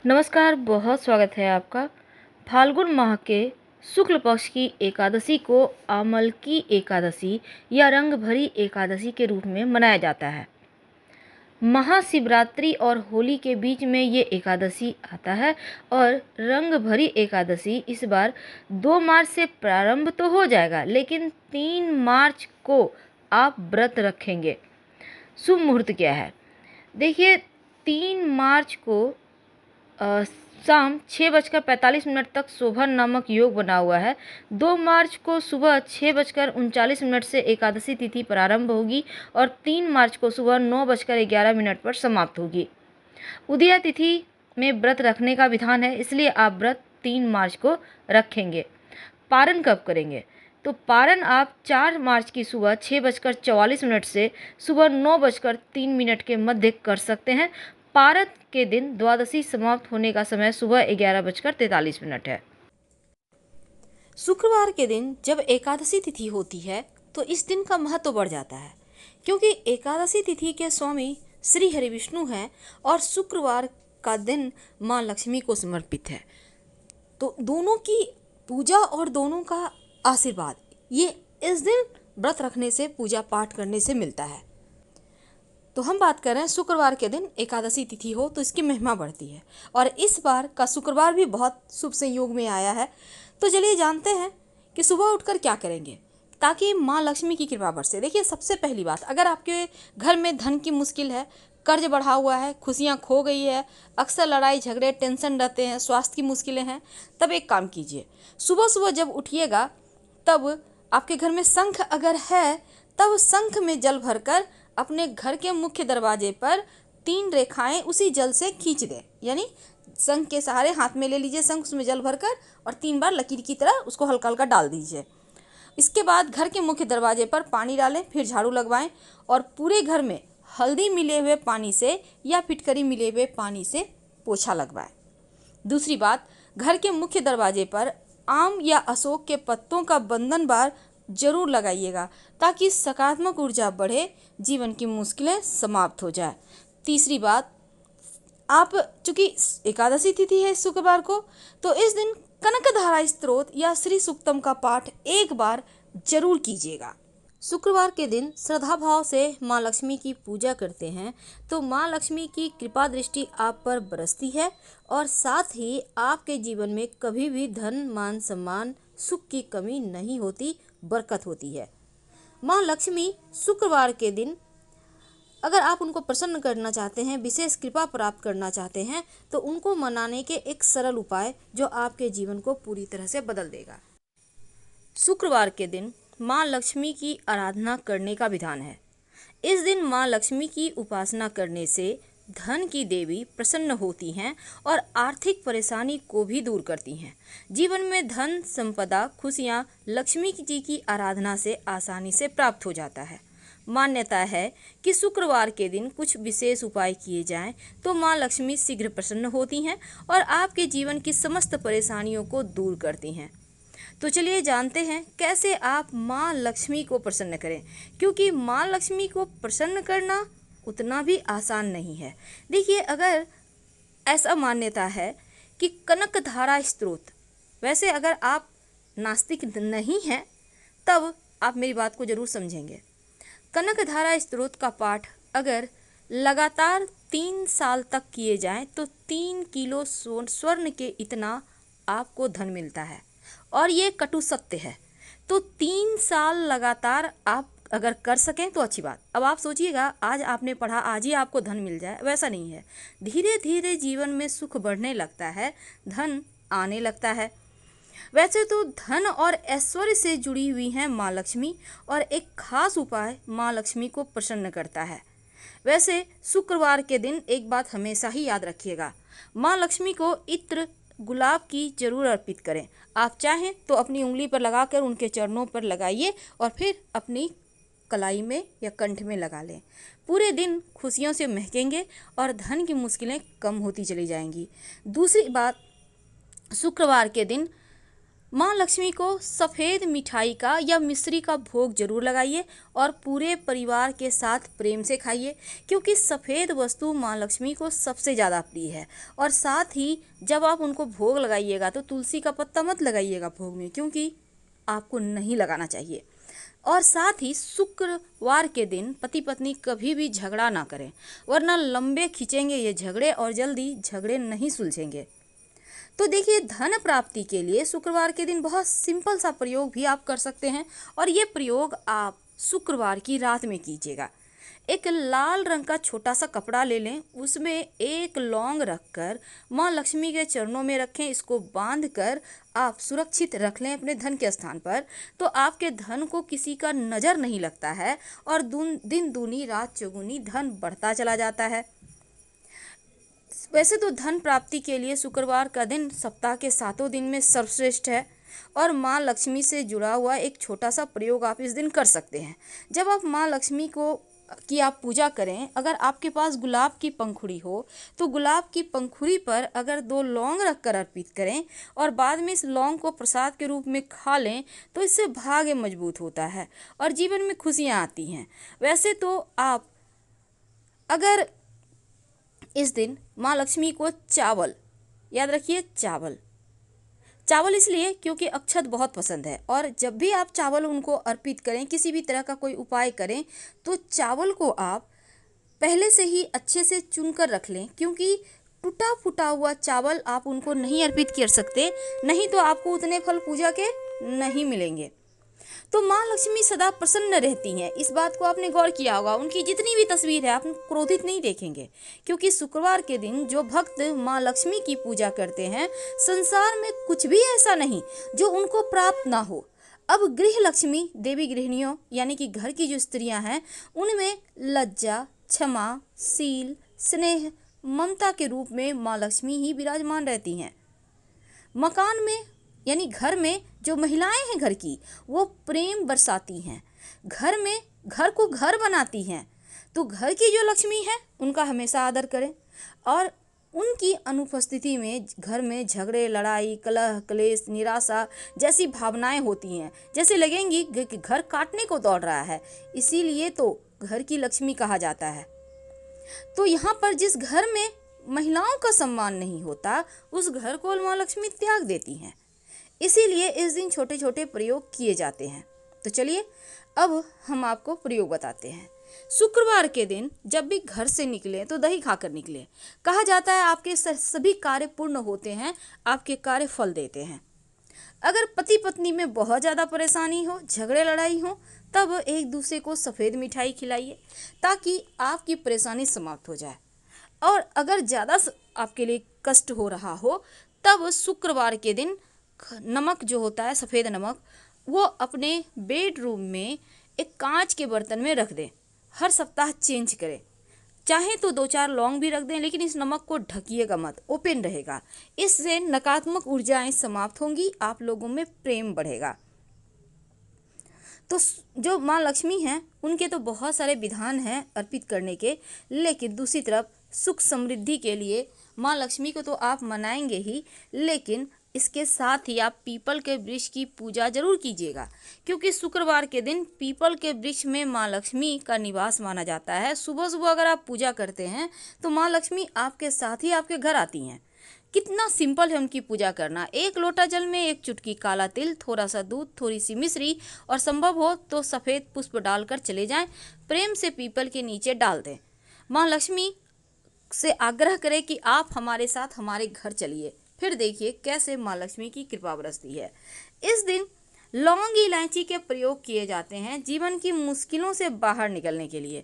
नमस्कार, बहुत स्वागत है आपका। फाल्गुन माह के शुक्ल पक्ष की एकादशी को आमल की एकादशी या रंग भरी एकादशी के रूप में मनाया जाता है। महाशिवरात्रि और होली के बीच में ये एकादशी आता है और रंग भरी एकादशी इस बार 2 मार्च से प्रारंभ तो हो जाएगा, लेकिन 3 मार्च को आप व्रत रखेंगे। शुभ मुहूर्त क्या है? देखिए, 3 मार्च को शाम 6:45 तक शोभन नामक योग बना हुआ है। 2 मार्च को सुबह 6:39 से एकादशी तिथि प्रारंभ होगी और 3 मार्च को सुबह 9:11 पर समाप्त होगी। उदया तिथि में व्रत रखने का विधान है, इसलिए आप व्रत 3 मार्च को रखेंगे। पारण कब करेंगे? तो पारण आप 4 मार्च की सुबह 6:44 से सुबह 9:03 के मध्य कर सकते हैं। पारण के दिन द्वादशी समाप्त होने का समय सुबह 11:43 है। शुक्रवार के दिन जब एकादशी तिथि होती है तो इस दिन का महत्व बढ़ जाता है, क्योंकि एकादशी तिथि के स्वामी श्री हरि विष्णु हैं और शुक्रवार का दिन माँ लक्ष्मी को समर्पित है। तो दोनों की पूजा और दोनों का आशीर्वाद ये इस दिन व्रत रखने से, पूजा पाठ करने से मिलता है। तो हम बात कर रहे हैं शुक्रवार के दिन एकादशी तिथि हो तो इसकी महिमा बढ़ती है, और इस बार का शुक्रवार भी बहुत शुभ संयोग में आया है। तो चलिए जानते हैं कि सुबह उठकर क्या करेंगे ताकि माँ लक्ष्मी की कृपा बरसे। देखिए, सबसे पहली बात, अगर आपके घर में धन की मुश्किल है, कर्ज बढ़ा हुआ है, खुशियाँ खो गई है, अक्सर लड़ाई झगड़े टेंशन रहते हैं, स्वास्थ्य की मुश्किलें हैं, तब एक काम कीजिए। सुबह सुबह जब उठिएगा तब आपके घर में शंख अगर है तब शंख में जल भरकर अपने घर के मुख्य दरवाजे पर 3 रेखाएं उसी जल से खींच दें। यानी शंख के सहारे हाथ में ले लीजिए शंख, उसमें जल भरकर और 3 बार लकीर की तरह उसको हल्का हल्का डाल दीजिए। इसके बाद घर के मुख्य दरवाजे पर पानी डालें, फिर झाड़ू लगवाएं और पूरे घर में हल्दी मिले हुए पानी से या फिटकरी मिले हुए पानी से पोछा लगवाएं। दूसरी बात, घर के मुख्य दरवाजे पर आम या अशोक के पत्तों का बंधन बार जरूर लगाइएगा ताकि सकारात्मक ऊर्जा बढ़े, जीवन की मुश्किलें समाप्त हो जाए। तीसरी बात, आप चूंकि एकादशी तिथि है शुक्रवार को, तो इस दिन कनकधारा स्तोत्र या श्री सूक्तम का पाठ एक बार जरूर कीजिएगा। शुक्रवार के दिन श्रद्धा भाव से माँ लक्ष्मी की पूजा करते हैं तो माँ लक्ष्मी की कृपा दृष्टि आप पर बरसती है और साथ ही आपके जीवन में कभी भी धन मान सम्मान सुख की कमी नहीं होती, बरकत होती है। माँ लक्ष्मी शुक्रवार के दिन अगर आप उनको प्रसन्न करना चाहते हैं, विशेष कृपा प्राप्त करना चाहते हैं, तो उनको मनाने के एक सरल उपाय जो आपके जीवन को पूरी तरह से बदल देगा। शुक्रवार के दिन माँ लक्ष्मी की आराधना करने का विधान है। इस दिन माँ लक्ष्मी की उपासना करने से धन की देवी प्रसन्न होती हैं और आर्थिक परेशानी को भी दूर करती हैं। जीवन में धन संपदा खुशियाँ लक्ष्मी जी की आराधना से आसानी से प्राप्त हो जाता है। मान्यता है कि शुक्रवार के दिन कुछ विशेष उपाय किए जाएं तो माँ लक्ष्मी शीघ्र प्रसन्न होती हैं और आपके जीवन की समस्त परेशानियों को दूर करती हैं। तो चलिए जानते हैं कैसे आप माँ लक्ष्मी को प्रसन्न करें, क्योंकि माँ लक्ष्मी को प्रसन्न करना उतना भी आसान नहीं है। देखिए, अगर ऐसा मान्यता है कि कनकधारा स्तोत्र, वैसे अगर आप नास्तिक नहीं हैं तब आप मेरी बात को जरूर समझेंगे। कनकधारा स्तोत्र का पाठ अगर लगातार 3 साल तक किए जाएं तो 3 किलो स्वर्ण के इतना आपको धन मिलता है, और ये कटु सत्य है। तो 3 साल लगातार आप अगर कर सकें तो अच्छी बात। अब आप सोचिएगा, आज आपने पढ़ा आज ही आपको धन मिल जाए, वैसा नहीं है। धीरे धीरे जीवन में सुख बढ़ने लगता है, धन आने लगता है। वैसे तो धन और ऐश्वर्य से जुड़ी हुई हैं माँ लक्ष्मी, और एक खास उपाय माँ लक्ष्मी को प्रसन्न करता है। वैसे शुक्रवार के दिन एक बात हमेशा ही याद रखिएगा, माँ लक्ष्मी को इत्र गुलाब की जरूर अर्पित करें। आप चाहें तो अपनी उंगली पर लगाकर उनके चरणों पर लगाइए और फिर अपनी कलाई में या कंठ में लगा लें। पूरे दिन खुशियों से महकेंगे और धन की मुश्किलें कम होती चली जाएंगी। दूसरी बात, शुक्रवार के दिन माँ लक्ष्मी को सफ़ेद मिठाई का या मिश्री का भोग जरूर लगाइए और पूरे परिवार के साथ प्रेम से खाइए, क्योंकि सफ़ेद वस्तु माँ लक्ष्मी को सबसे ज़्यादा प्रिय है। और साथ ही जब आप उनको भोग लगाइएगा तो तुलसी का पत्ता मत लगाइएगा भोग में, क्योंकि आपको नहीं लगाना चाहिए। और साथ ही शुक्रवार के दिन पति पत्नी कभी भी झगड़ा ना करें, वरना लंबे खींचेंगे ये झगड़े और जल्दी झगड़े नहीं सुलझेंगे। तो देखिए, धन प्राप्ति के लिए शुक्रवार के दिन बहुत सिंपल सा प्रयोग भी आप कर सकते हैं, और ये प्रयोग आप शुक्रवार की रात में कीजिएगा। एक लाल रंग का छोटा सा कपड़ा ले लें, उसमें एक लौंग रखकर माँ लक्ष्मी के चरणों में रखें। इसको बांधकर आप सुरक्षित रख लें अपने धन के स्थान पर, तो आपके धन को किसी का नज़र नहीं लगता है और दिन दूनी रात चौगुनी धन बढ़ता चला जाता है। वैसे तो धन प्राप्ति के लिए शुक्रवार का दिन सप्ताह के 7 दिन में सर्वश्रेष्ठ है, और माँ लक्ष्मी से जुड़ा हुआ एक छोटा सा प्रयोग आप इस दिन कर सकते हैं। जब आप माँ लक्ष्मी की आप पूजा करें, अगर आपके पास गुलाब की पंखुड़ी हो तो गुलाब की पंखुड़ी पर अगर 2 लौंग रखकर अर्पित करें और बाद में इस लौंग को प्रसाद के रूप में खा लें, तो इससे भाग्य मजबूत होता है और जीवन में खुशियाँ आती हैं। वैसे तो आप अगर इस दिन माँ लक्ष्मी को चावल, याद रखिए चावल इसलिए क्योंकि अक्षत बहुत पसंद है, और जब भी आप चावल उनको अर्पित करें, किसी भी तरह का कोई उपाय करें, तो चावल को आप पहले से ही अच्छे से चुनकर रख लें, क्योंकि टूटा फूटा हुआ चावल आप उनको नहीं अर्पित कर सकते, नहीं तो आपको उतने फल पूजा के नहीं मिलेंगे। तो माँ लक्ष्मी सदा प्रसन्न रहती हैं, इस बात को आपने गौर किया होगा। उनकी जितनी भी तस्वीर है आप क्रोधित नहीं देखेंगे, क्योंकि शुक्रवार के दिन जो भक्त माँ लक्ष्मी की पूजा करते हैं, संसार में कुछ भी ऐसा नहीं जो उनको प्राप्त ना हो। अब गृह लक्ष्मी देवी गृहिणियों यानी कि घर की जो स्त्रियां हैं, उनमें लज्जा, क्षमा, शील, स्नेह, ममता के रूप में माँ लक्ष्मी ही विराजमान रहती हैं। मकान में यानी घर में जो महिलाएं हैं घर की, वो प्रेम बरसाती हैं, घर को घर बनाती हैं। तो घर की जो लक्ष्मी है उनका हमेशा आदर करें, और उनकी अनुपस्थिति में घर में झगड़े, लड़ाई, कलह, क्लेश, निराशा जैसी भावनाएं होती हैं, जैसे लगेंगी कि घर काटने को दौड़ रहा है। इसीलिए तो घर की लक्ष्मी कहा जाता है। तो यहाँ पर जिस घर में महिलाओं का सम्मान नहीं होता, उस घर को माँ लक्ष्मी त्याग देती हैं। इसीलिए इस दिन छोटे छोटे प्रयोग किए जाते हैं। तो चलिए अब हम आपको प्रयोग बताते हैं। शुक्रवार के दिन जब भी घर से निकलें तो दही खाकर निकलें। कहा जाता है आपके सभी कार्य पूर्ण होते हैं, आपके कार्य फल देते हैं। अगर पति पत्नी में बहुत ज़्यादा परेशानी हो, झगड़े लड़ाई हो, तब एक दूसरे को सफ़ेद मिठाई खिलाइए ताकि आपकी परेशानी समाप्त हो जाए। और अगर ज़्यादा आपके लिए कष्ट हो रहा हो, तब शुक्रवार के दिन नमक जो होता है, सफ़ेद नमक, वो अपने बेडरूम में एक कांच के बर्तन में रख दें। हर सप्ताह चेंज करें। चाहे तो 2-4 लौंग भी रख दें, लेकिन इस नमक को ढकिएगा मत, ओपन रहेगा। इससे नकारात्मक ऊर्जाएं समाप्त होंगी, आप लोगों में प्रेम बढ़ेगा। तो जो माँ लक्ष्मी हैं उनके तो बहुत सारे विधान हैं अर्पित करने के, लेकिन दूसरी तरफ सुख समृद्धि के लिए माँ लक्ष्मी को तो आप मनाएंगे ही, लेकिन इसके साथ ही आप पीपल के वृक्ष की पूजा जरूर कीजिएगा, क्योंकि शुक्रवार के दिन पीपल के वृक्ष में माँ लक्ष्मी का निवास माना जाता है। सुबह सुबह अगर आप पूजा करते हैं तो माँ लक्ष्मी आपके साथ ही आपके घर आती हैं। कितना सिंपल है उनकी पूजा करना। 1 लोटा जल में 1 चुटकी काला तिल, थोड़ा सा दूध, थोड़ी सी मिश्री और संभव हो तो सफ़ेद पुष्प डालकर चले जाएं। प्रेम से पीपल के नीचे डाल दें। माँ लक्ष्मी से आग्रह करें कि आप हमारे साथ हमारे घर चलिए, फिर देखिए कैसे माँ लक्ष्मी की कृपा बरसती है। इस दिन लौंग इलायची के प्रयोग किए जाते हैं जीवन की मुश्किलों से बाहर निकलने के लिए।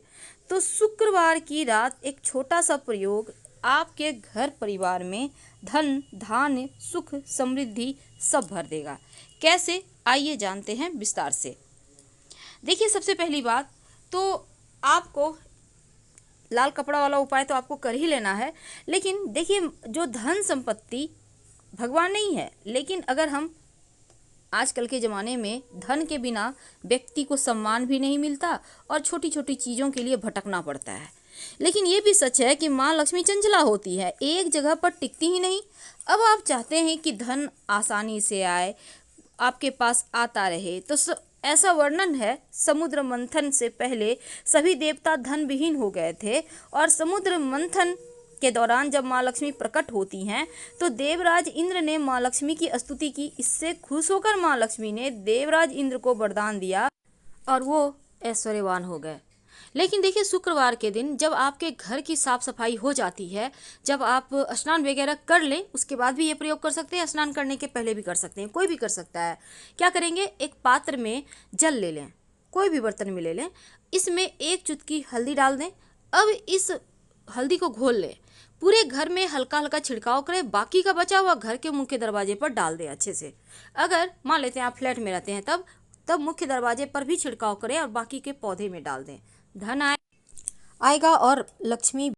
तो शुक्रवार की रात एक छोटा सा प्रयोग आपके घर परिवार में धन, धान्य, सुख, समृद्धि सब भर देगा। कैसे, आइए जानते हैं विस्तार से। देखिए, सबसे पहली बात तो आपको लाल कपड़ा वाला उपाय तो आपको कर ही लेना है, लेकिन देखिए, जो धन संपत्ति भगवान नहीं है, लेकिन अगर हम आजकल के ज़माने में धन के बिना व्यक्ति को सम्मान भी नहीं मिलता और छोटी छोटी चीज़ों के लिए भटकना पड़ता है। लेकिन ये भी सच है कि माँ लक्ष्मी चंचला होती है, एक जगह पर टिकती ही नहीं। अब आप चाहते हैं कि धन आसानी से आए, आपके पास आता रहे। तो ऐसा वर्णन है, समुद्र मंथन से पहले सभी देवता धन विहीन हो गए थे और समुद्र मंथन के दौरान जब माँ लक्ष्मी प्रकट होती हैं तो देवराज इंद्र ने माँ लक्ष्मी की स्तुति की। इससे खुश होकर माँ लक्ष्मी ने देवराज इंद्र को वरदान दिया और वो ऐश्वर्यवान हो गए। लेकिन देखिए, शुक्रवार के दिन जब आपके घर की साफ सफाई हो जाती है, जब आप स्नान वगैरह कर लें, उसके बाद भी ये प्रयोग कर सकते हैं, स्नान करने के पहले भी कर सकते हैं, कोई भी कर सकता है। क्या करेंगे, एक पात्र में जल ले लें, कोई भी बर्तन में ले लें, इसमें 1 चुटकी हल्दी डाल दें। अब इस हल्दी को घोल लें, पूरे घर में हल्का हल्का छिड़काव करें, बाकी का बचा हुआ घर के मुख्य दरवाजे पर डाल दें अच्छे से। अगर मान लेते हैं आप फ्लैट में रहते हैं, तब मुख्य दरवाजे पर भी छिड़काव करें और बाकी के पौधे में डाल दें। धन आएगा और लक्ष्मी